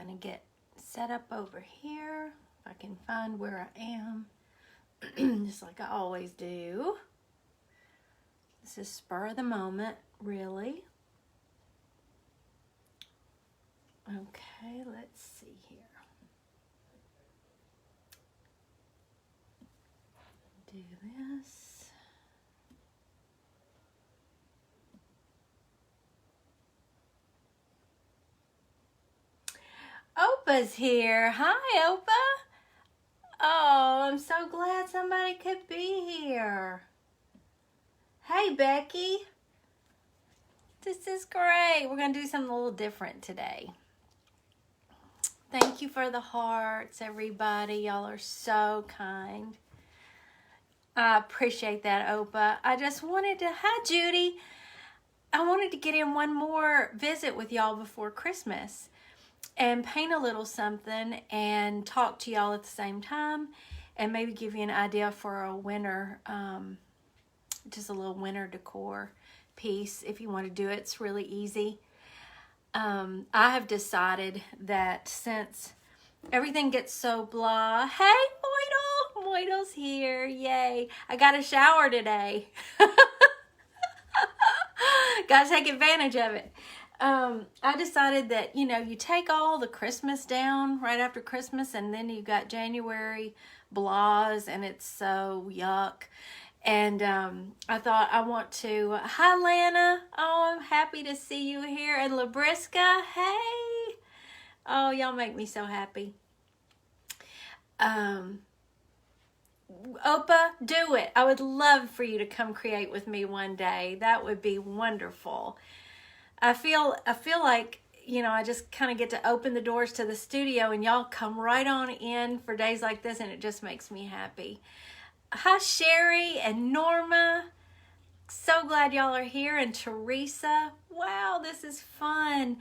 going to get set up over here. If I can find where I am. Just like I always do. This is spur of the moment, really. Okay, let's see here. Do this. Opa's here. Hi, Opa. Oh, I'm so glad somebody could be here. Hey, Becky. This is great. We're going to do something a little different today. Thank you for the hearts, everybody. Y'all are so kind. I appreciate that, Opa. I just wanted to, hi, Judy. I wanted to get in one more visit with y'all before Christmas and paint a little something and talk to y'all at the same time and maybe give you an idea for a winter, just a little winter decor piece if you want to do it. It's really easy. I have decided that since everything gets so blah, hey, Moidle's here, yay. I got a shower today. Gotta take advantage of it. I decided that, you know, you take all the Christmas down right after Christmas and then you got January blahs and it's so yuck. And I thought I want to, hi Lana, oh, I'm happy to see you here. And Labriska, hey. Oh, y'all make me so happy. Opa, do it. I would love for you to come create with me one day. That would be wonderful. I feel like, you know, I just kind of get to open the doors to the studio and y'all come right on in for days like this and it just makes me happy. Hi, Sherry and Norma. So glad y'all are here. And Teresa. Wow, this is fun.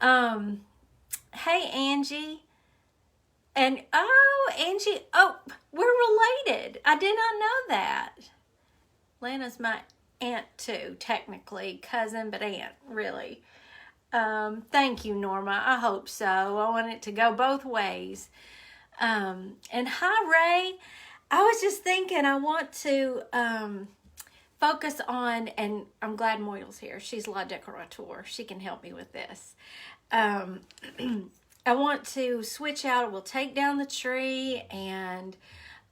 Hey, Angie. And, oh, Angie. Oh, we're related. I did not know that. Lana's my aunt too, technically. Cousin, but aunt, really. Thank you, Norma. I hope so. I want it to go both ways. And hi, Ray. I was just thinking I want to focus on, and I'm glad Moyle's here. She's la decorateur. She can help me with this. I want to switch out. We'll take down the tree, and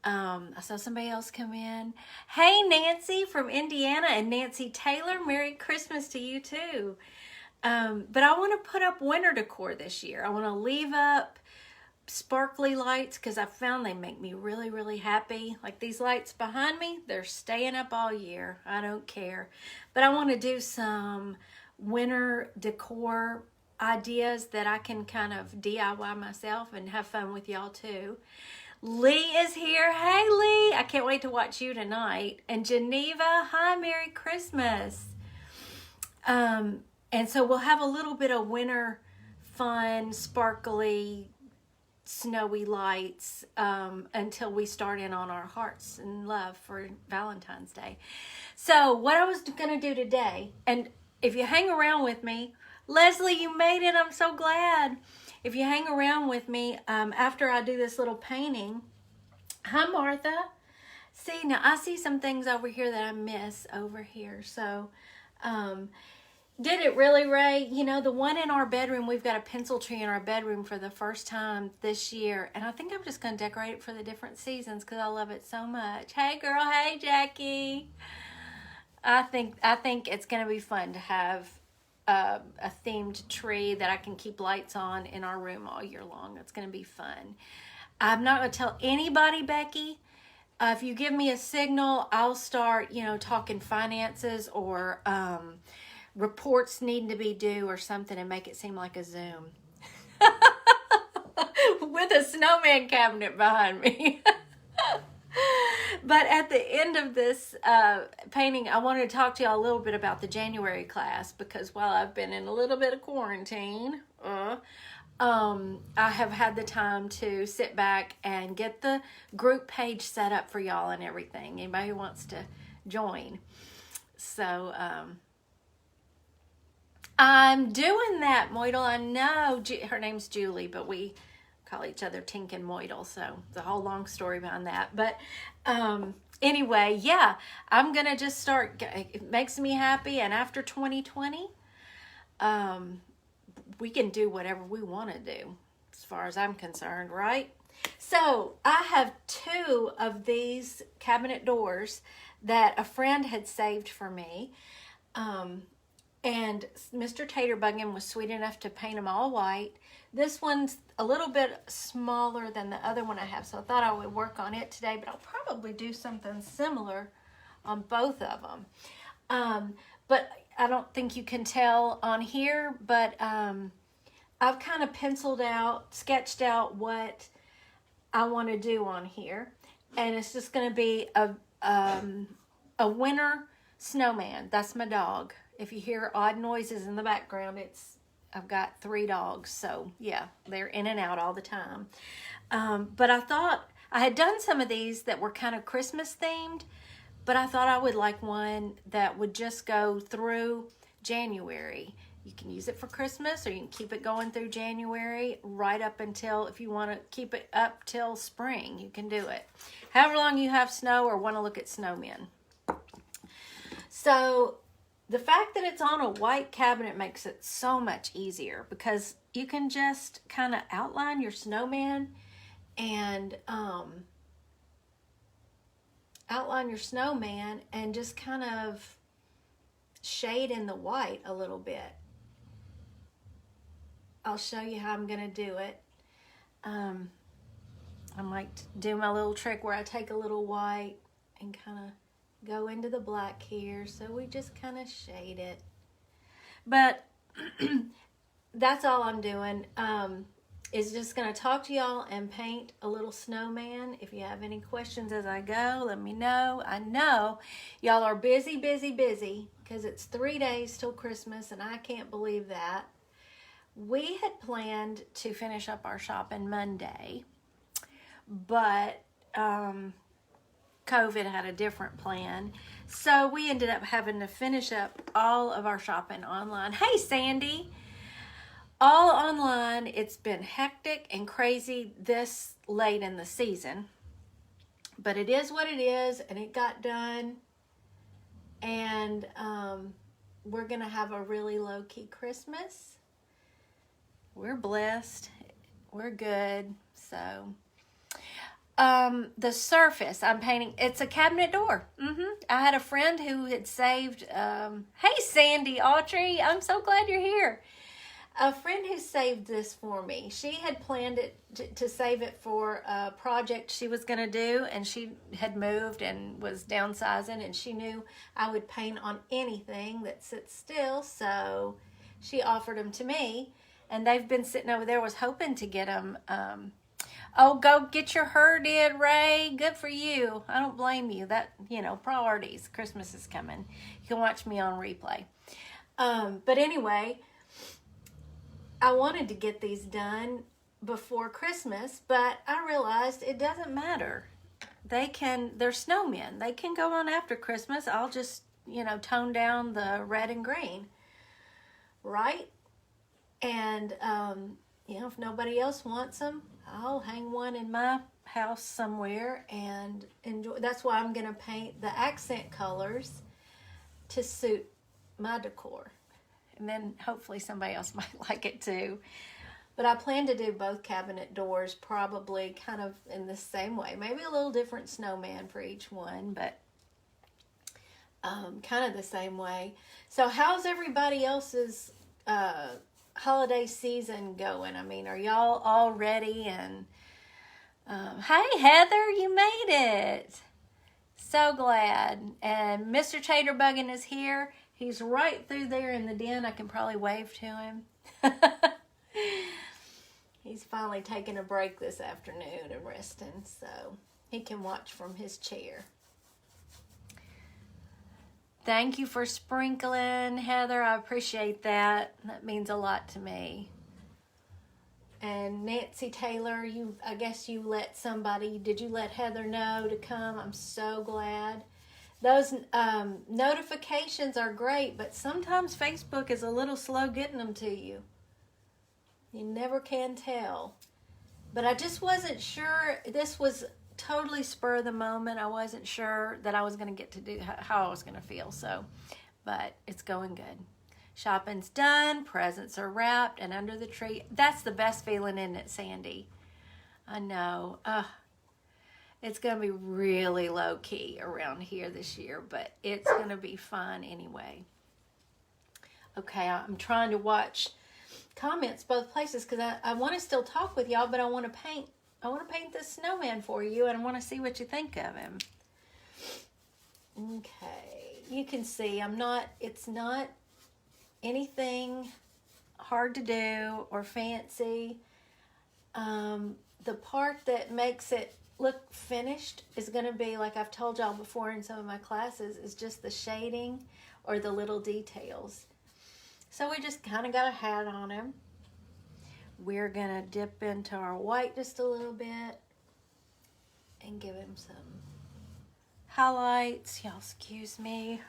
I saw somebody else come in. Hey, Nancy from Indiana, and Nancy Taylor. Merry Christmas to you too. But I want to put up winter decor this year. I want to leave up sparkly lights because I found they make me really, really happy. Like these lights behind me, they're staying up all year. I don't care. But I want to do some winter decor ideas that I can kind of DIY myself and have fun with y'all too. Lee is here. Hey, Lee. I can't wait to watch you tonight. And Geneva, hi, Merry Christmas. And so we'll have a little bit of winter fun, sparkly, snowy lights until we start in on our hearts and love for Valentine's Day. So what I was going to do today, and if you hang around with me, Leslie, you made it. I'm so glad. If you hang around with me after I do this little painting. Hi, Martha. See, now I see some things over here that I miss over here. So, did it really, Ray? You know, the one in our bedroom, we've got a pencil tree in our bedroom for the first time this year. And I think I'm just going to decorate it for the different seasons because I love it so much. Hey, girl. Hey, Jackie. I think it's going to be fun to have a themed tree that I can keep lights on in our room all year long. It's going to be fun. I'm not going to tell anybody, Becky. If you give me a signal, I'll start, you know, talking finances or reports needing to be due or something and make it seem like a Zoom. With a snowman cabinet behind me. But at the end of this painting, I wanted to talk to y'all a little bit about the January class because while I've been in a little bit of quarantine, I have had the time to sit back and get the group page set up for y'all and everything. Anybody who wants to join. So, I'm doing that, Moidle. I know. Her name's Julie, but we call each other Tink and Moidle, so it's a whole long story behind that. But anyway, yeah, I'm going to just start. It makes me happy, and after 2020, we can do whatever we want to do, as far as I'm concerned, right? So I have 2 of these cabinet doors that a friend had saved for me. And Mr. Taterbuggin was sweet enough to paint them all white. This one's a little bit smaller than the other one I have, so I thought I would work on it today, but I'll probably do something similar on both of them. But I don't think you can tell on here, but I've kind of sketched out what I want to do on here. And it's just going to be a winter snowman. That's my dog. If you hear odd noises in the background, I've got 3 dogs, so yeah, they're in and out all the time. But I thought I had done some of these that were kind of Christmas themed, but I thought I would like one that would just go through January. You can use it for Christmas, or you can keep it going through January, right up until, if you want to keep it up till spring, you can do it. However long you have snow or want to look at snowmen. So the fact that it's on a white cabinet makes it so much easier, because you can just kind of outline your snowman and just kind of shade in the white a little bit. I'll show you how I'm going to do it. I might do my little trick where I take a little white and kind of go into the black here. So we just kind of shade it. But that's all I'm doing. Is just going to talk to y'all and paint a little snowman. If you have any questions as I go, let me know. I know y'all are busy, because it's 3 days till Christmas, and I can't believe that. We had planned to finish up our shopping Monday, but COVID had a different plan. So we ended up having to finish up all of our shopping online. Hey, Sandy! All online. It's been hectic and crazy this late in the season, but it is what it is, and it got done. And we're going to have a really low-key Christmas. We're blessed. We're good. So, the surface I'm painting, it's a cabinet door. I had a friend who had saved, hey, Sandy Autry, I'm so glad you're here. A friend who saved this for me. She had planned it to save it for a project she was going to do, and she had moved and was downsizing, and she knew I would paint on anything that sits still, so she offered them to me, and they've been sitting over there. Was hoping to get them. Oh, go get your herd in, Ray. Good for you. I don't blame you. That, priorities. Christmas is coming. You can watch me on replay. But anyway, I wanted to get these done before Christmas, but I realized it doesn't matter. They're snowmen. They can go on after Christmas. I'll just, tone down the red and green. Right? And, if nobody else wants them, I'll hang one in my house somewhere and enjoy. That's why I'm going to paint the accent colors to suit my decor. And then hopefully somebody else might like it too. But I plan to do both cabinet doors probably kind of in the same way. Maybe a little different snowman for each one, but kind of the same way. So how's everybody else's holiday season going? I mean, are y'all all ready? And hey, Heather, you made it. So glad. And Mr. Taterbuggin is here. He's right through there in the den. I can probably wave to him. He's finally taking a break this afternoon and resting, so he can watch from his chair. Thank you for sprinkling, Heather. I appreciate that. That means a lot to me. And Nancy Taylor, I guess you let somebody, did you let Heather know to come? I'm so glad those notifications are great, but sometimes Facebook is a little slow getting them to you. You never can tell. But I just wasn't sure. This was totally spur of the moment. I wasn't sure that I was going to get to do how I was going to feel. So, but it's going good. Shopping's done. Presents are wrapped and under the tree. That's the best feeling, isn't it, Sandy? I know. It's going to be really low key around here this year, but it's going to be fun anyway. Okay, I'm trying to watch comments both places because I want to still talk with y'all, but I want to paint this snowman for you, and I want to see what you think of him. Okay, you can see it's not anything hard to do or fancy. The part that makes it look finished is going to be, like I've told y'all before in some of my classes, is just the shading or the little details. So we just kind of got a hat on him. We're going to dip into our white just a little bit and give him some highlights. Y'all excuse me.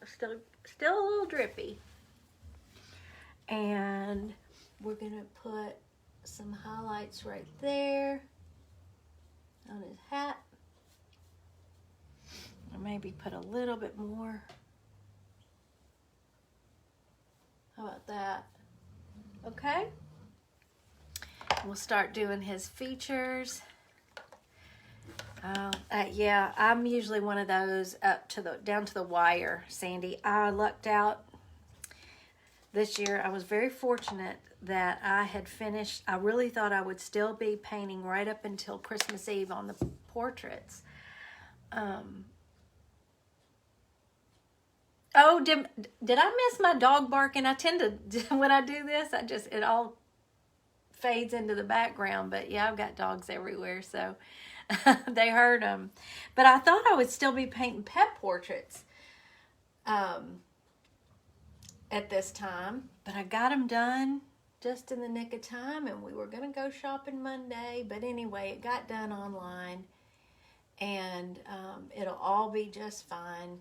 Still a little drippy. And we're going to put some highlights right there on his hat. Or maybe put a little bit more. How about that? Okay. We'll start doing his features. Yeah, I'm usually one of those down to the wire, Sandy. I lucked out this year. I was very fortunate that I had finished. I really thought I would still be painting right up until Christmas Eve on the portraits. Oh, did I miss my dog barking? I tend to, when I do this, it all fades into the background. But yeah, I've got dogs everywhere, so they heard them. But I thought I would still be painting pet portraits at this time. But I got them done just in the nick of time, and we were going to go shopping Monday. But anyway, it got done online, and it'll all be just fine.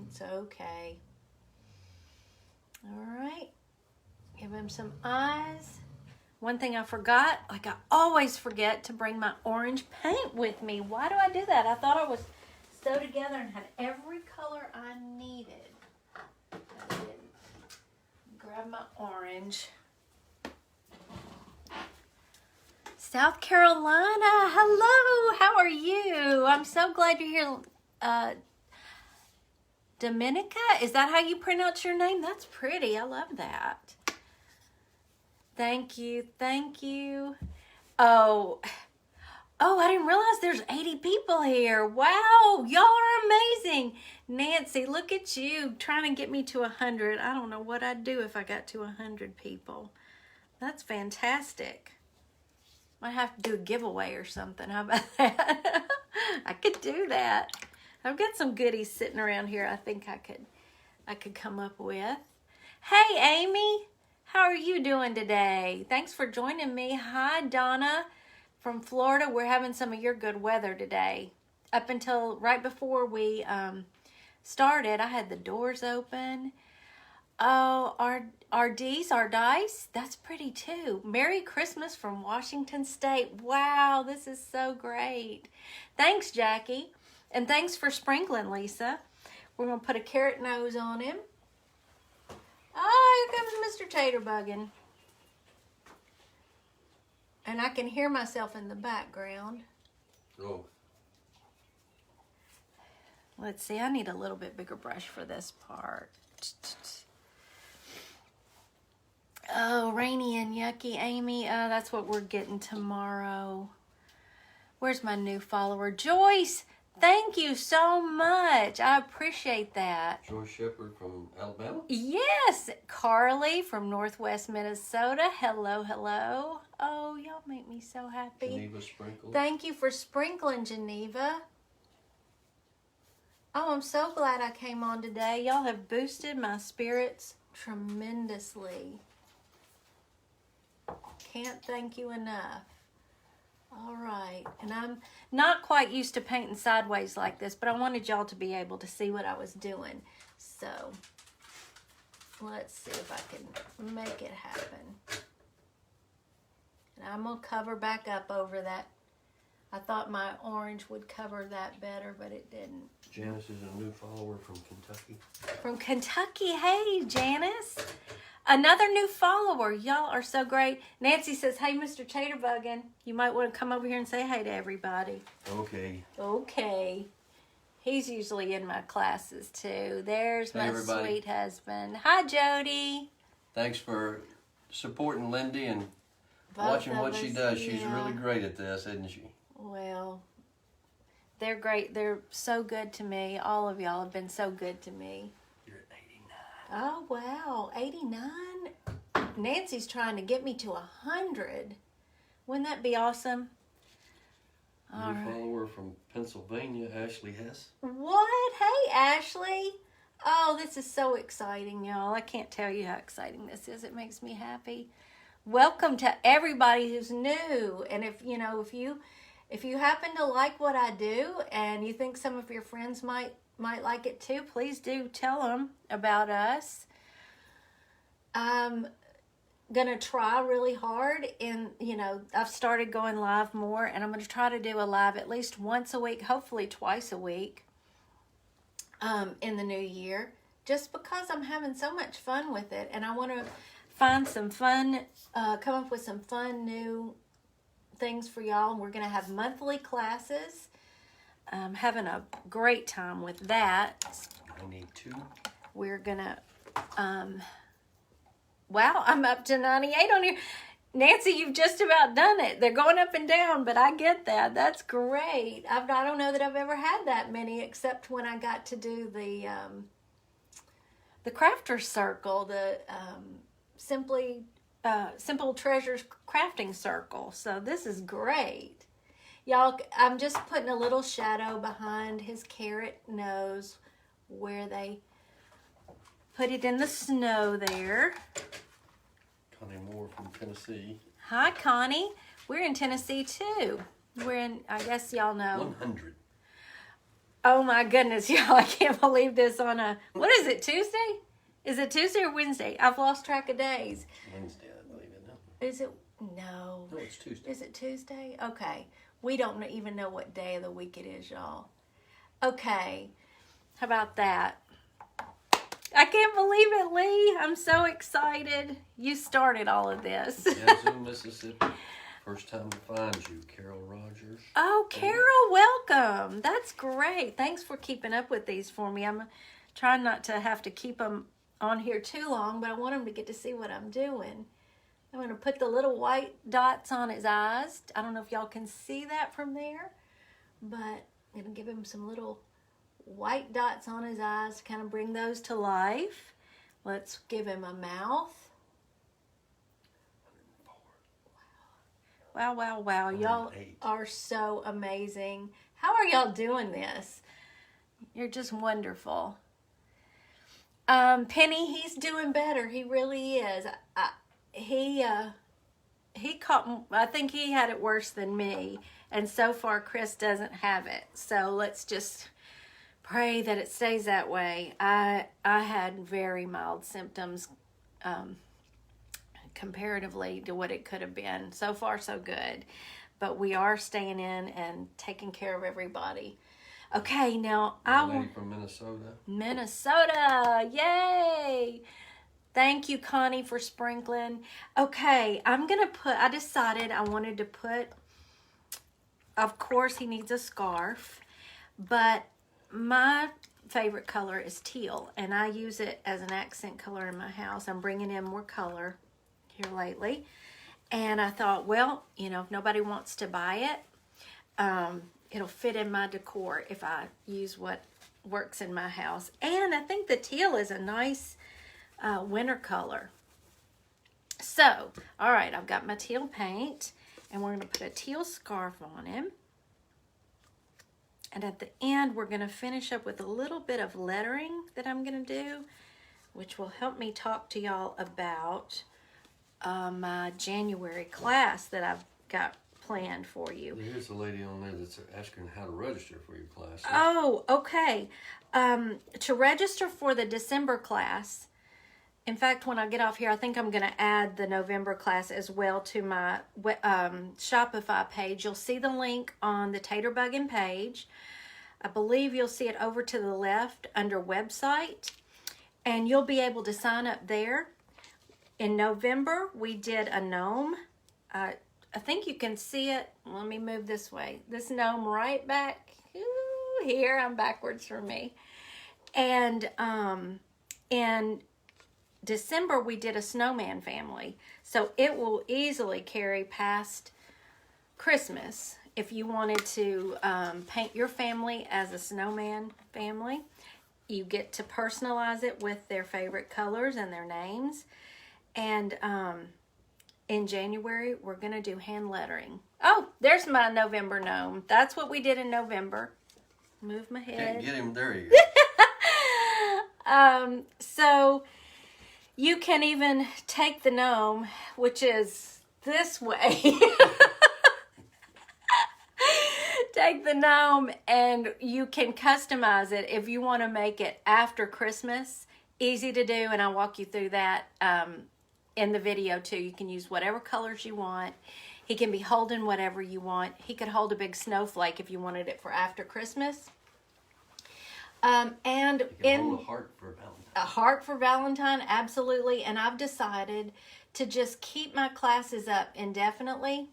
It's okay. All right. Give him some eyes. One thing I forgot, like I always forget to bring my orange paint with me. Why do I do that? I thought I was sewed together and had every color I needed. I didn't. Grab my orange. South Carolina, hello. How are you? I'm so glad you're here. Dominica, is that how you pronounce your name? That's pretty. I love that. Thank you. Thank you. Oh, I didn't realize there's 80 people here. Wow, y'all are amazing. Nancy, look at you trying to get me to 100. I don't know what I'd do if I got to 100 people. That's fantastic. Might have to do a giveaway or something. How about that? I could do that. I've got some goodies sitting around here I think I could come up with. Hey, Amy. How are you doing today? Thanks for joining me. Hi, Donna from Florida. We're having some of your good weather today. Up until right before we started, I had the doors open. Oh, our dice, that's pretty too. Merry Christmas from Washington State. Wow, this is so great. Thanks, Jackie. And thanks for sprinkling, Lisa. We're going to put a carrot nose on him. Oh, here comes Mr. Taterbuggin. And I can hear myself in the background. Oh. Let's see, I need a little bit bigger brush for this part. Oh, rainy and yucky, Amy. That's what we're getting tomorrow. Where's my new follower? Joyce! Thank you so much. I appreciate that. Joyce Shepherd from Alabama? Yes. Carly from Northwest Minnesota. Hello, hello. Oh, y'all make me so happy. Geneva Sprinkle. Thank you for sprinkling, Geneva. Oh, I'm so glad I came on today. Y'all have boosted my spirits tremendously. Can't thank you enough. All right, and I'm not quite used to painting sideways like this, but I wanted y'all to be able to see what I was doing. So let's see if I can make it happen. And I'm gonna cover back up over that. I thought my orange would cover that better, but it didn't. Janice is a new follower from Kentucky. From Kentucky. Hey, Janice. Another new follower. Y'all are so great. Nancy says, hey, Mr. Taterbuggin, you might want to come over here and say hey to everybody. Okay. Okay. He's usually in my classes, too. There's my everybody. sweet husband. Hi, Jody. Thanks for supporting Lindy and Both watching of what she us, does. She's yeah. really great at this, isn't she? Well, they're great. They're so good to me. All of y'all have been so good to me. You're at 89. Oh, wow. 89? Nancy's trying to get me to 100. Wouldn't that be awesome? All New right. follower from Pennsylvania, Ashley Hess. What? Hey, Ashley. Oh, this is so exciting, y'all. I can't tell you how exciting this is. It makes me happy. Welcome to everybody who's new. And if you happen to like what I do and you think some of your friends might like it too, please do tell them about us. I'm gonna try really hard, and I've started going live more, and I'm gonna try to do a live at least once a week, hopefully twice a week, in the new year, just because I'm having so much fun with it, and I want to find some fun, come up with some fun new things for y'all. And we're gonna have monthly classes. I'm having a great time with that. I need 2. We're gonna wow, I'm up to 98 on here. Nancy, you've just about done it. They're going up and down, but I get that. That's great. I don't know that I've ever had that many, except when I got to do the crafter circle, the Simple Treasures crafting circle. So this is great. Y'all, I'm just putting a little shadow behind his carrot nose where they put it in the snow there. Connie Moore from Tennessee. Hi, Connie. We're in Tennessee, too. We're in, I guess y'all know. 100. Oh, my goodness, y'all. I can't believe this on what is it, Tuesday? Is it Tuesday or Wednesday? I've lost track of days. Wednesday, I believe it now. Is it? No. No, it's Tuesday. Is it Tuesday? Okay. We don't even know what day of the week it is, y'all. Okay. How about that? I can't believe it, Lee. I'm so excited. You started all of this. Yazoo, Mississippi. First time to find you, Carol Rogers. Oh, Carol, welcome. That's great. Thanks for keeping up with these for me. I'm trying not to have to keep them on here too long, but I want them to get to see what I'm doing. I'm going to put the little white dots on his eyes. I don't know if y'all can see that from there, but I'm going to give him some little white dots on his eyes to kind of bring those to life. Let's give him a mouth. Wow, wow, wow. Y'all 108. are so amazing. How are y'all doing this? You're just wonderful. Penny, he's doing better. He really is. He caught, I think he had it worse than me. And so far, Chris doesn't have it. So let's just pray that it stays that way. I had very mild symptoms comparatively to what it could have been. So far, so good. But we are staying in and taking care of everybody. Okay, now I Lady want from Minnesota. Minnesota. Yay! Thank you, Connie, for sprinkling. Okay, I decided I wanted to put, of course, he needs a scarf, but my favorite color is teal, and I use it as an accent color in my house. I'm bringing in more color here lately, and I thought, well, if nobody wants to buy it, it'll fit in my decor if I use what works in my house. And I think the teal is a nice winter color. So, all right, I've got my teal paint, and we're going to put a teal scarf on him. And at the end, we're going to finish up with a little bit of lettering that I'm going to do, which will help me talk to y'all about my January class that I've got planned for you. There's a lady on there that's asking how to register for your classes. Oh, okay. To register for the December class, in fact, when I get off here, I think I'm going to add the November class as well to my Shopify page. You'll see the link on the Tater Buggin' page. I believe you'll see it over to the left under website, and you'll be able to sign up there. In November, we did a gnome. I think you can see it. Let me move this way. This gnome right back here. I'm backwards for me. And in December, we did a snowman family. So it will easily carry past Christmas if you wanted to paint your family as a snowman family. You get to personalize it with their favorite colors and their names. And in January, we're going to do hand lettering. Oh, there's my November gnome. That's what we did in November. Move my head. Can't get him. There you go. So you can even take the gnome, which is this way. Take the gnome and you can customize it if you want to make it after Christmas. Easy to do, and I'll walk you through that in the video too. You can use whatever colors you want. He can be holding whatever you want. He could hold a big snowflake if you wanted it for after Christmas. And You can hold a heart for Valentine. A heart for Valentine, absolutely. And I've decided to just keep my classes up indefinitely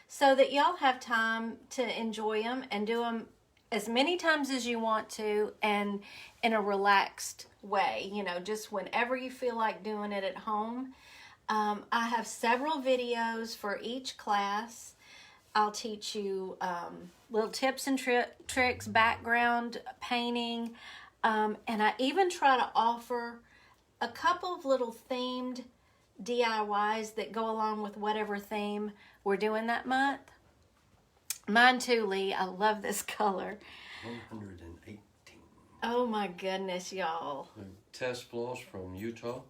so that y'all have time to enjoy them and do them as many times as you want to and in a relaxed way. You know, just whenever you feel like doing it at home. I have several videos for each class. I'll teach you little tips and tricks, background painting, and I even try to offer a couple of little themed DIYs that go along with whatever theme we're doing that month. Mine too, Lee. I love this color. 118. Oh my goodness, y'all. The test floss from Utah.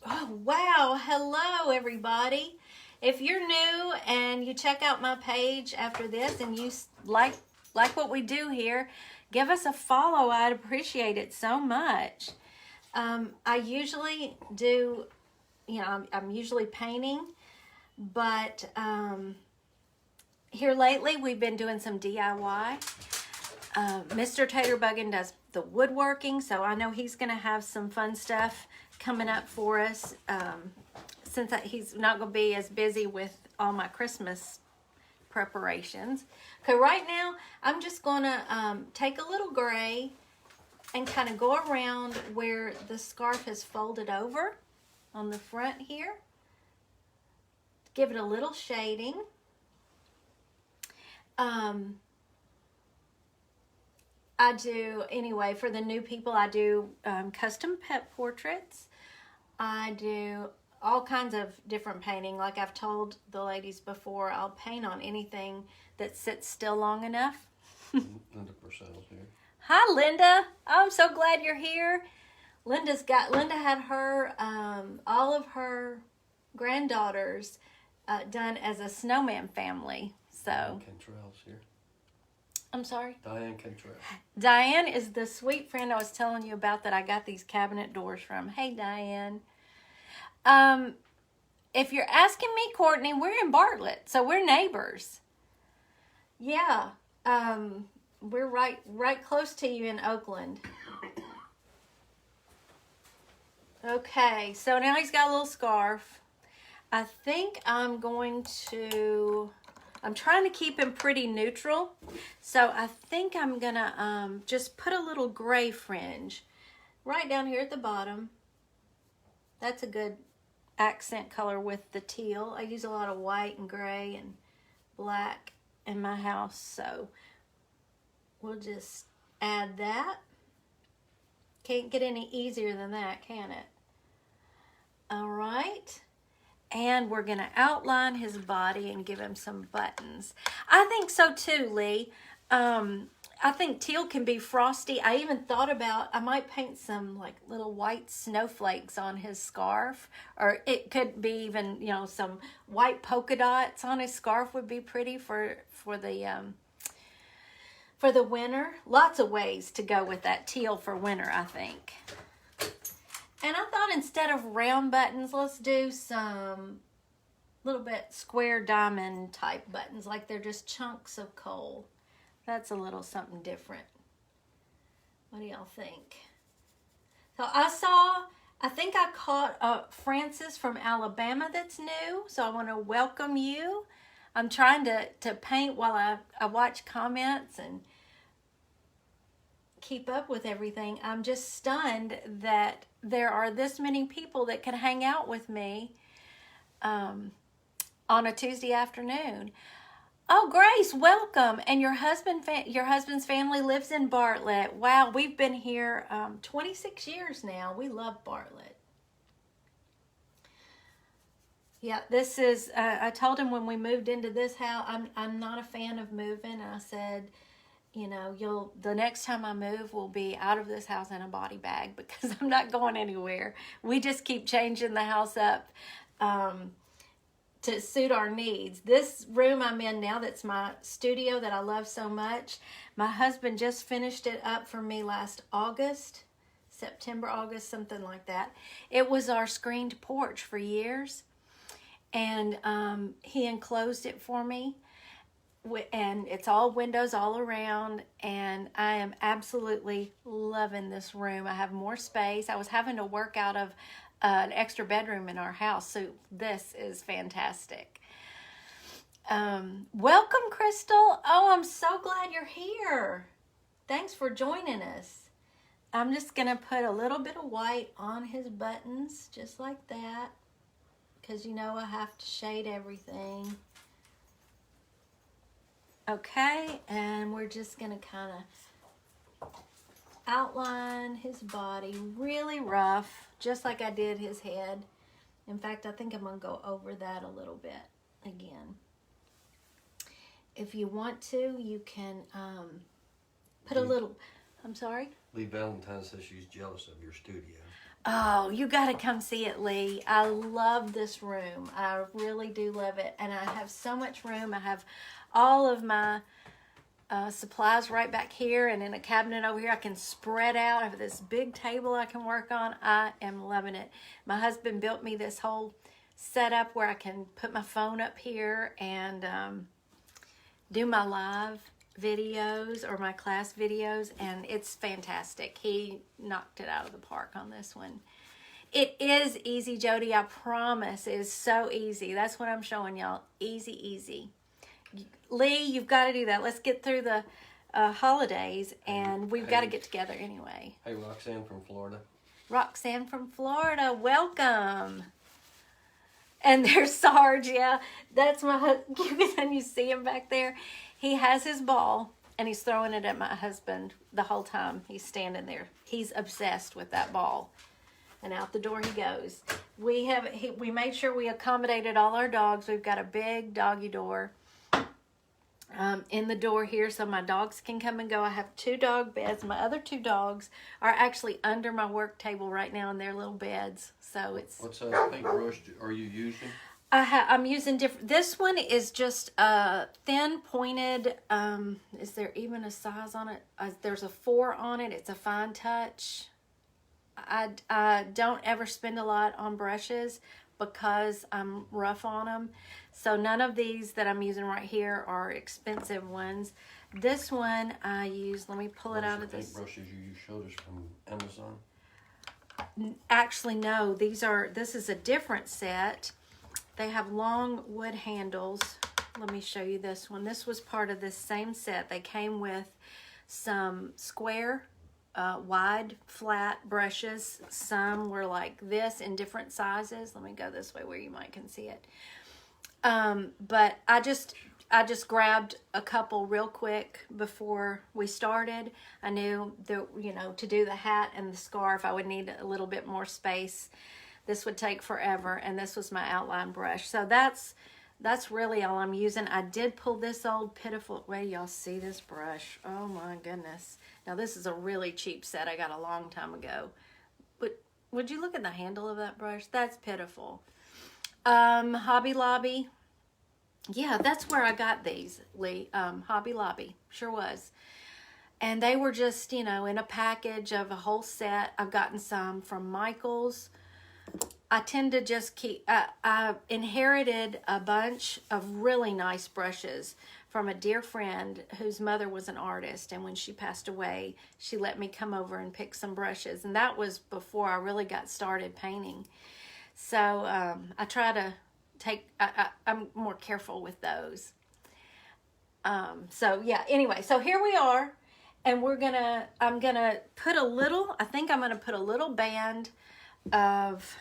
Oh, wow. Hello, everybody. If you're new and you check out my page after this and you like what we do here, give us a follow. I'd appreciate it so much. I usually do, I'm usually painting, but here lately we've been doing some DIY. Mr. Tater Buggin' does the woodworking, so I know he's going to have some fun stuff coming up for us since he's not going to be as busy with all my Christmas preparations. Okay, right now I'm just going to take a little gray and kind of go around where the scarf is folded over on the front here. Give it a little shading. I do, anyway, for the new people, I do custom pet portraits. I do all kinds of different painting. Like I've told the ladies before, I'll paint on anything that sits still long enough. Linda Purcell's here. Hi, Linda. I'm so glad you're here. Linda had her, all of her granddaughters done as a snowman family. So. Cantrell's here. I'm sorry? Diane Cantrell. Diane is the sweet friend I was telling you about that I got these cabinet doors from. Hey, Diane. If you're asking me, Courtney, we're in Bartlett, so we're neighbors. Yeah, we're right close to you in Oakland. Okay, so now he's got a little scarf. I think I'm trying to keep him pretty neutral. So I think I'm going to just put a little gray fringe right down here at the bottom. That's a good accent color with the teal. I use a lot of white and gray and black in my house. So we'll just add that. Can't get any easier than that, can it? All right. And we're going to outline his body and give him some buttons. I think so too, Lee. I think teal can be frosty. I even thought about I might paint some like little white snowflakes on his scarf, or it could be even, you know, some white polka dots on his scarf would be pretty for the winter. Lots of ways to go with that teal for winter, I think. And I thought instead of round buttons, let's do some little bit square diamond type buttons, like they're just chunks of coal. That's a little something different. What do y'all think? So I think I caught Francis from Alabama that's new. So I want to welcome you. I'm trying to paint while I watch comments and keep up with everything. I'm just stunned that there are this many people that can hang out with me on a Tuesday afternoon. Oh, Grace, welcome. And your husband's family lives in Bartlett. Wow, we've been here 26 years now. We love Bartlett. Yeah, this is, I told him when we moved into this house, I'm not a fan of moving. And I said, you know, the next time I move, we'll be out of this house in a body bag because I'm not going anywhere. We just keep changing the house up to suit our needs. This room I'm in now, that's my studio that I love so much, my husband just finished it up for me last August, September, August, something like that. It was our screened porch for years, and he enclosed it for me. And it's all windows all around, and I am absolutely loving this room. I have more space. I was having to work out of an extra bedroom in our house, so this is fantastic. Welcome, Crystal. Oh, I'm so glad you're here. Thanks for joining us. I'm just gonna put a little bit of white on his buttons, just like that, because you know I have to shade everything. Okay, and we're just going to kind of outline his body really rough, just like I did his head. In fact, I think I'm going to go over that a little bit again. If you want to, you can put a little, I'm sorry? Lee Valentine says she's jealous of your studio. Oh, you got to come see it, Lee. I love this room. I really do love it. And I have so much room. I have all of my supplies right back here and in a cabinet over here. I can spread out. I have this big table I can work on. I am loving it. My husband built me this whole setup where I can put my phone up here and do my live videos or my class videos, and it's fantastic. He knocked it out of the park on this one. It is easy, Jody. I promise. It is so easy. That's what I'm showing y'all. Easy, easy. Lee, you've got to do that. Let's get through the holidays, and we've got to get together anyway. Hey, Roxanne from Florida. Roxanne from Florida, welcome. And there's Sarge, yeah. That's my husband. And you see him back there. He has his ball, and he's throwing it at my husband the whole time. He's standing there. He's obsessed with that ball. And out the door he goes. We made sure we accommodated all our dogs. We've got a big doggy door in the door here so my dogs can come and go. I have 2 dog beds. My other 2 dogs are actually under my work table right now in their little beds. So it's... What size paintbrush are you using? I'm using different. This one is just a thin pointed. Is there even a size on it? There's a 4 on it. It's a fine touch. I don't ever spend a lot on brushes because I'm rough on them. So none of these that I'm using right here are expensive ones. This one I use. Let me pull it out of this. Paintbrushes you showed us from Amazon. Actually, no. This is a different set. They have long wood handles. Let me show you this one. This was part of this same set. They came with some square, wide, flat brushes. Some were like this in different sizes. Let me go this way where you might can see it. But I just grabbed a couple real quick before we started. I knew that, to do the hat and the scarf, I would need a little bit more space. This would take forever, and this was my outline brush. So that's That's really all I'm using. I did pull this old pitiful, wait, y'all see this brush? Oh my goodness. Now this is a really cheap set I got a long time ago. But would you look at the handle of that brush? That's pitiful. Hobby Lobby. Yeah, that's where I got these, Lee. Hobby Lobby, sure was. And they were just, you know, in a package of a whole set. I've gotten some from Michael's. I tend to just keep, I inherited a bunch of really nice brushes from a dear friend whose mother was an artist. And when she passed away, she let me come over and pick some brushes. And that was before I really got started painting. So I try to take, I'm more careful with those. So yeah, anyway, so here we are. And I'm gonna put a little, I think I'm gonna put a little band of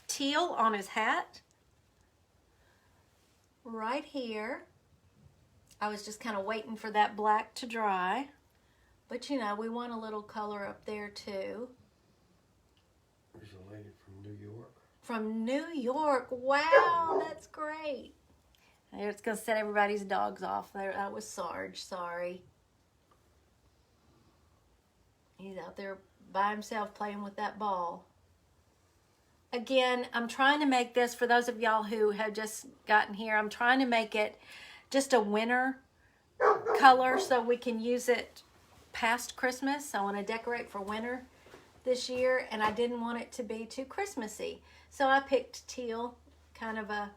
teal on his hat right here. I was just kind of waiting for that black to dry, but you know, we want a little color up there too. There's a lady from New York. From New York. Wow, that's great. It's gonna set everybody's dogs off there. That was Sarge, sorry. He's out there by himself playing with that ball. Again, I'm trying to make this, for those of y'all who have just gotten here, I'm trying to make it just a winter color so we can use it past Christmas. I want to decorate for winter this year, and I didn't want it to be too Christmassy. So I picked teal, kind of a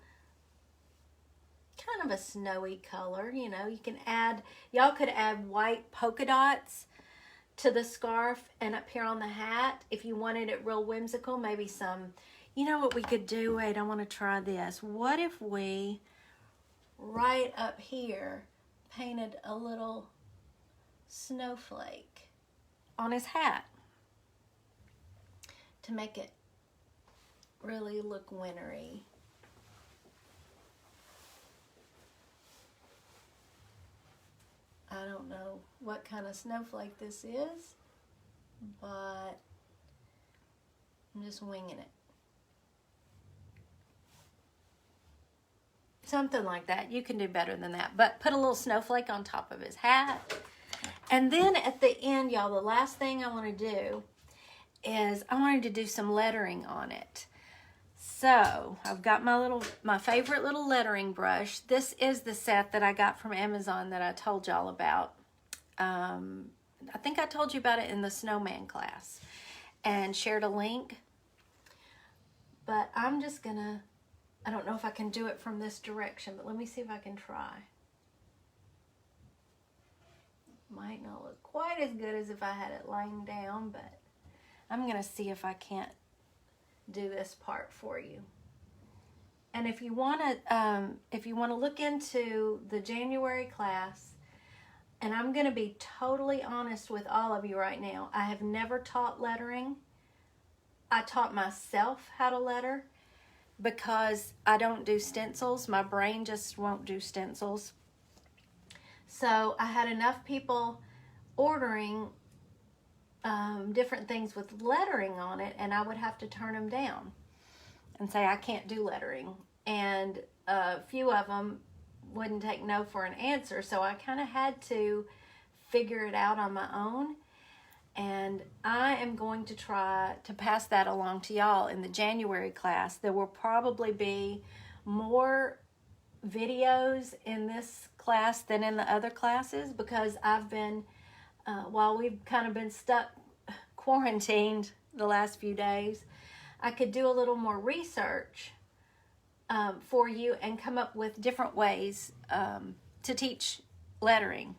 snowy color. You know, you can add, y'all could add white polka dots to the scarf and up here on the hat if you wanted it real whimsical. Maybe some, you know what we could do? Wait, I want to try this. What if we right up here painted a little snowflake on his hat to make it really look wintry? I don't know what kind of snowflake this is, but I'm just winging it. Something like that. You can do better than that, but put a little snowflake on top of his hat. And then at the end, y'all, the last thing I want to do is I wanted to do some lettering on it. So I've got my favorite little lettering brush. This is the set that I got from Amazon that I told y'all about. I think I told you about it in the Snowman class and shared a link. But I'm just gonna, I don't know if I can do it from this direction, but let me see if I can try. Might not look quite as good as if I had it laying down, but I'm gonna see if I can't do this part for you. And if you want to look into the January class, and I'm going to be totally honest with all of you right now, I have never taught lettering. I taught myself how to letter because I don't do stencils. My brain just won't do stencils. So I had enough people ordering different things with lettering on it, and I would have to turn them down and say I can't do lettering, and a few of them wouldn't take no for an answer, so I kind of had to figure it out on my own. And I am going to try to pass that along to y'all in the January class. There will probably be more videos in this class than in the other classes because I've been while we've kind of been stuck quarantined the last few days, I could do a little more research for you and come up with different ways to teach lettering.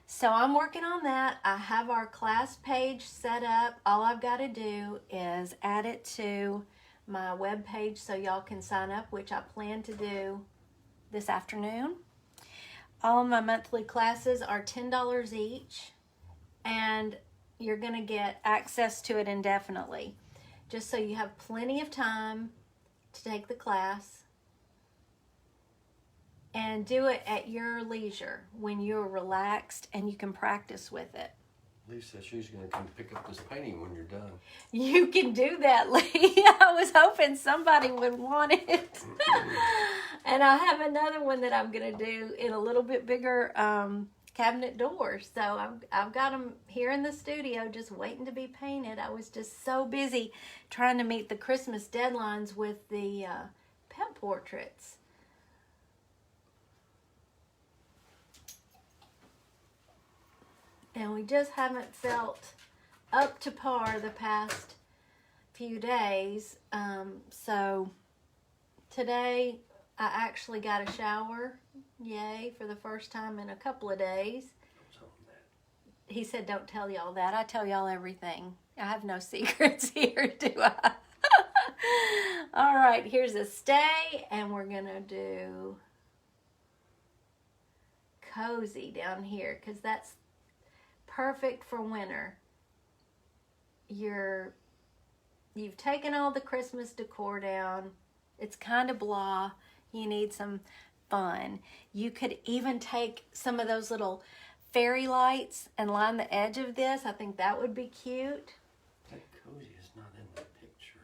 So I'm working on that. I have our class page set up. All I've got to do is add it to my web page so y'all can sign up, which I plan to do this afternoon. All of my monthly classes are $10 each, and you're going to get access to it indefinitely, just so you have plenty of time to take the class and do it at your leisure when you're relaxed and you can practice with it. Lisa said she's going to come pick up this painting when you're done. You can do that, Lee. I was hoping somebody would want it. And I have another one that I'm going to do in a little bit bigger cabinet doors. So I've got them here in the studio just waiting to be painted. I was just so busy trying to meet the Christmas deadlines with the pet portraits. And we just haven't felt up to par the past few days. So today I actually got a shower. Yay, for the first time in a couple of days. He said, don't tell y'all that. I tell y'all everything. I have no secrets here, do I? All right, here's a stay, and we're going to do cozy down here because that's perfect for winter. You've taken all the Christmas decor down. It's kind of blah. You need some fun. You could even take some of those little fairy lights and line the edge of this. I think that would be cute. That cozy is not in the picture.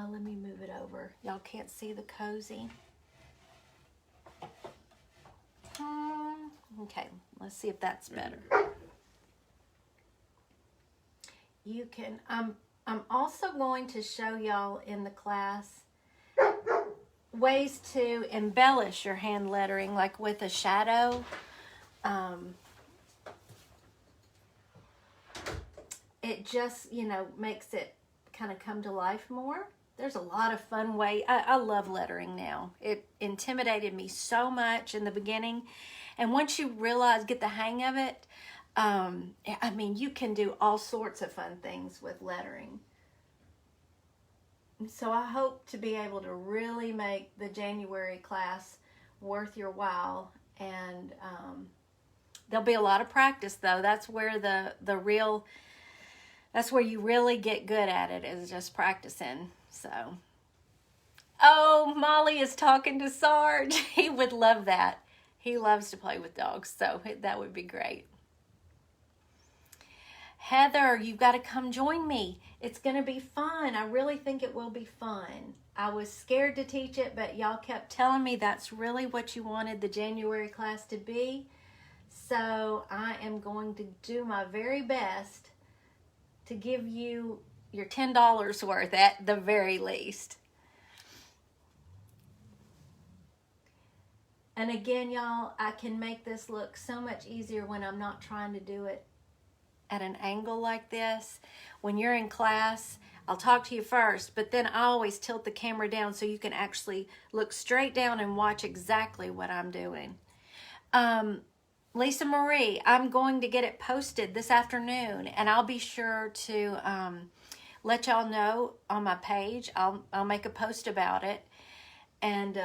Let me move it over. Y'all can't see the cozy. Okay, let's see if that's better. You can, I'm also going to show y'all in the class ways to embellish your hand lettering, like with a shadow. It just, makes it kind of come to life more. There's a lot of fun way. I love lettering now. It intimidated me so much in the beginning. And once you get the hang of it, you can do all sorts of fun things with lettering. So I hope to be able to really make the January class worth your while. And there'll be a lot of practice, though. That's where that's where you really get good at it, is just practicing. So, oh, Molly is talking to Sarge. He would love that. He loves to play with dogs, so that would be great. Heather, you've got to come join me. It's going to be fun. I really think it will be fun. I was scared to teach it, but y'all kept telling me that's really what you wanted the January class to be. So I am going to do my very best to give you your $10 worth at the very least. And again, y'all, I can make this look so much easier when I'm not trying to do it at an angle like this. When you're in class, I'll talk to you first, but then I always tilt the camera down so you can actually look straight down and watch exactly what I'm doing. Lisa Marie, I'm going to get it posted this afternoon, and I'll be sure to let y'all know on my page. I'll make a post about it, and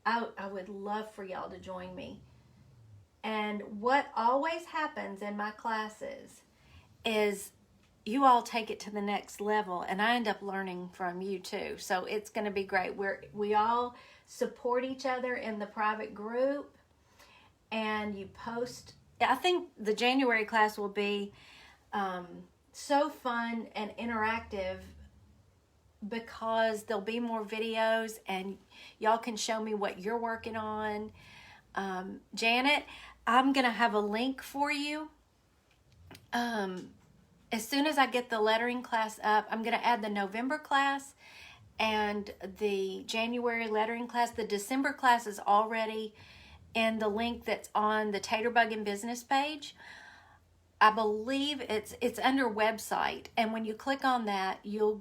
I would love for y'all to join me. And what always happens in my classes is you all take it to the next level, and I end up learning from you too. So it's going to be great. We all support each other in the private group, and you post. I think the January class will be so fun and interactive because there'll be more videos, and y'all can show me what you're working on. Janet, I'm going to have a link for you. As soon as I get the lettering class up, I'm going to add the November class and the January lettering class. The December class is already in the link that's on the Taterbug and Business page. I believe it's under website, and when you click on that, you'll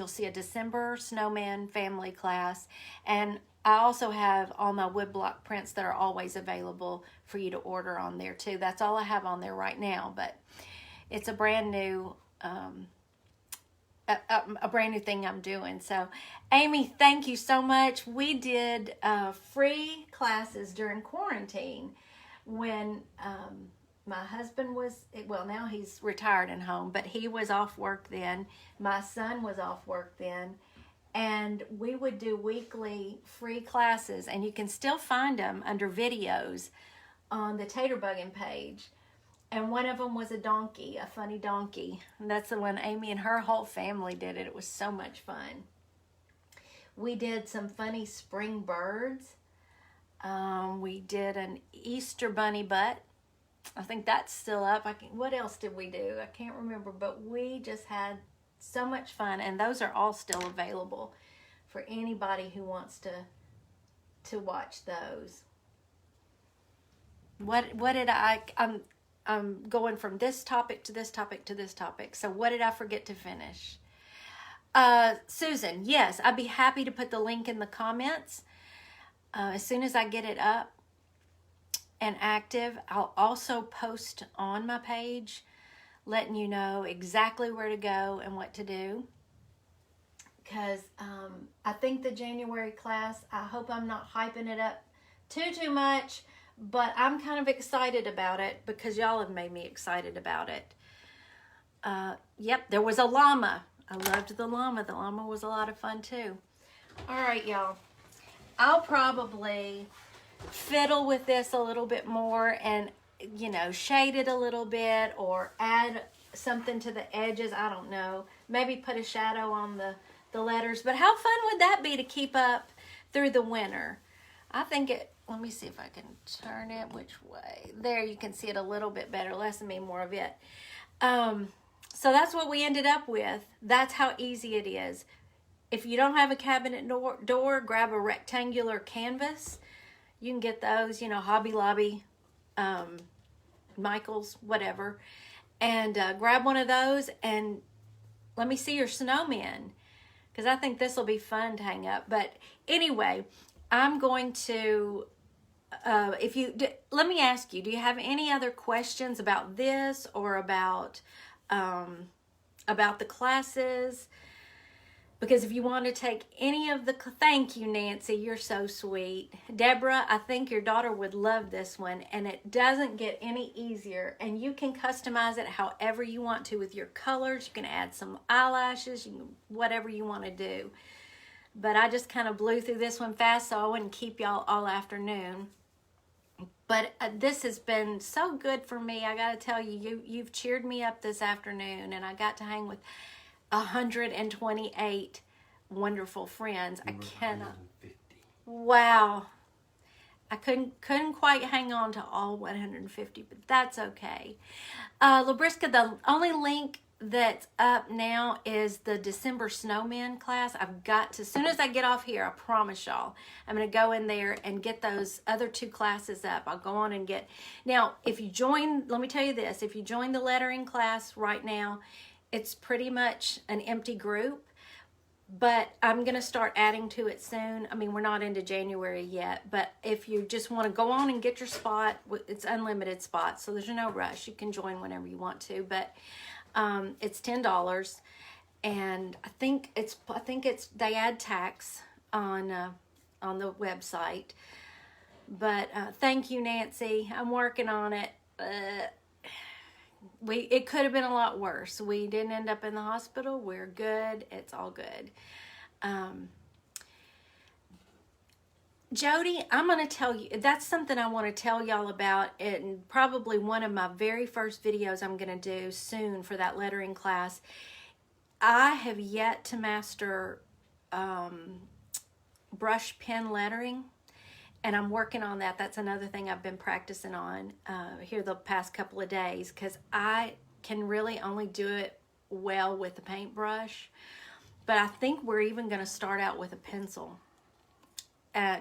see a December Snowman family class, and I also have all my woodblock prints that are always available for you to order on there too. That's all I have on there right now, but it's a brand new a brand new thing I'm doing. So, Amy, thank you so much. We did free classes during quarantine when my husband was, now he's retired and home, but he was off work then. My son was off work then. And we would do weekly free classes, and you can still find them under videos on the Taterbugging page. And one of them was a donkey, a funny donkey. And that's the one Amy and her whole family did it. It was so much fun. We did some funny spring birds. We did an Easter bunny butt. I think that's still up. What else did we do? I can't remember, but we just had so much fun, and those are all still available for anybody who wants to watch those. What did I'm going from this topic to this topic to this topic. So what did I forget to finish? Susan, yes, I'd be happy to put the link in the comments. As soon as I get it up and active, I'll also post on my page letting you know exactly where to go and what to do. Because I think the January class, I hope I'm not hyping it up too much, but I'm kind of excited about it because y'all have made me excited about it. Yep, there was a llama. I loved the llama. The llama was a lot of fun too. All right, y'all. I'll probably fiddle with this a little bit more and, you know, shade it a little bit or add something to the edges. I don't know. Maybe put a shadow on the letters. But how fun would that be to keep up through the winter? I think it, let me see if I can turn it which way. There, you can see it a little bit better. Less of me, more of it. So that's what we ended up with. That's how easy it is. If you don't have a cabinet door, grab a rectangular canvas. You can get those, you know, Hobby Lobby, Michael's, whatever. And grab one of those and let me see your snowman. Because I think this will be fun to hang up. But anyway, I'm going to, let me ask you, do you have any other questions about this or about the classes? Because if you want to take any of the, thank you, Nancy, you're so sweet. Deborah, I think your daughter would love this one, and it doesn't get any easier, and you can customize it however you want to with your colors. You can add some eyelashes, whatever you want to do. But I just kind of blew through this one fast so I wouldn't keep y'all all afternoon. But this has been so good for me. I got to tell you, you've cheered me up this afternoon, and I got to hang with 128 wonderful friends. I cannot. 150. Wow. I couldn't quite hang on to all 150, but that's okay. Labriska, the only link that's up now is the December Snowman class. I've got to, as soon as I get off here, I promise y'all, I'm going to go in there and get those other two classes up. I'll go on and get, now, if you join, let me tell you this, if you join the lettering class right now, it's pretty much an empty group, but I'm going to start adding to it soon. I mean, we're not into January yet, but if you just want to go on and get your spot, it's unlimited spots, so there's no rush. You can join whenever you want to, but it's $10, and I think it's they add tax on the website. But thank you, Nancy. I'm working on it. It could have been a lot worse. We didn't end up in the hospital. We're good. It's all good. Jody, I'm going to tell you, that's something I want to tell y'all about, and probably one of my very first videos I'm going to do soon for that lettering class. I have yet to master brush pen lettering, and I'm working on that. That's another thing I've been practicing on here the past couple of days, because I can really only do it well with the paintbrush. But I think we're even going to start out with a pencil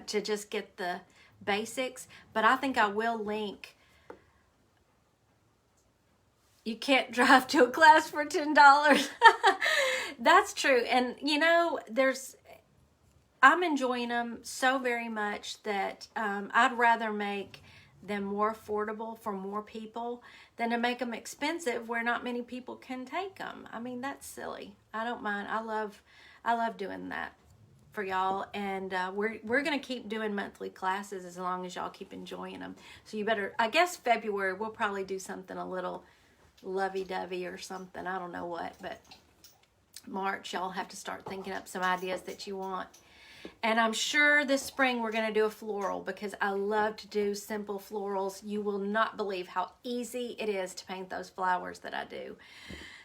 to just get the basics. But I think I will link. You can't drive to a class for $10. That's true. And you know, I'm enjoying them so very much that I'd rather make them more affordable for more people than to make them expensive where not many people can take them. I mean, that's silly. I don't mind. I love doing that for y'all, and we're gonna keep doing monthly classes as long as y'all keep enjoying them. So you better, I guess February we'll probably do something a little lovey-dovey or something. I don't know what, but March y'all have to start thinking up some ideas that you want. And I'm sure this spring we're going to do a floral because I love to do simple florals. You will not believe how easy it is to paint those flowers that I do.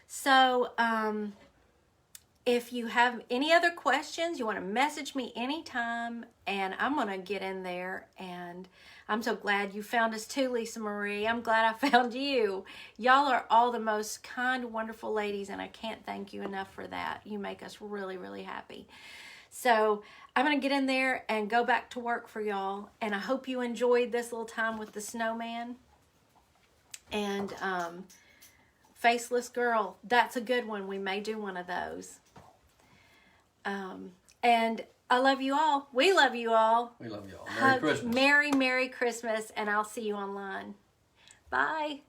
So, if you have any other questions, you want to message me anytime, and I'm going to get in there. And I'm so glad you found us too, Lisa Marie. I'm glad I found you. Y'all are all the most kind, wonderful ladies, and I can't thank you enough for that. You make us really, really happy. So I'm going to get in there and go back to work for y'all. And I hope you enjoyed this little time with the snowman. And Faceless Girl, that's a good one. We may do one of those. And I love you all. We love you all. We love you all. Merry Christmas. Merry, Merry Christmas. And I'll see you online. Bye.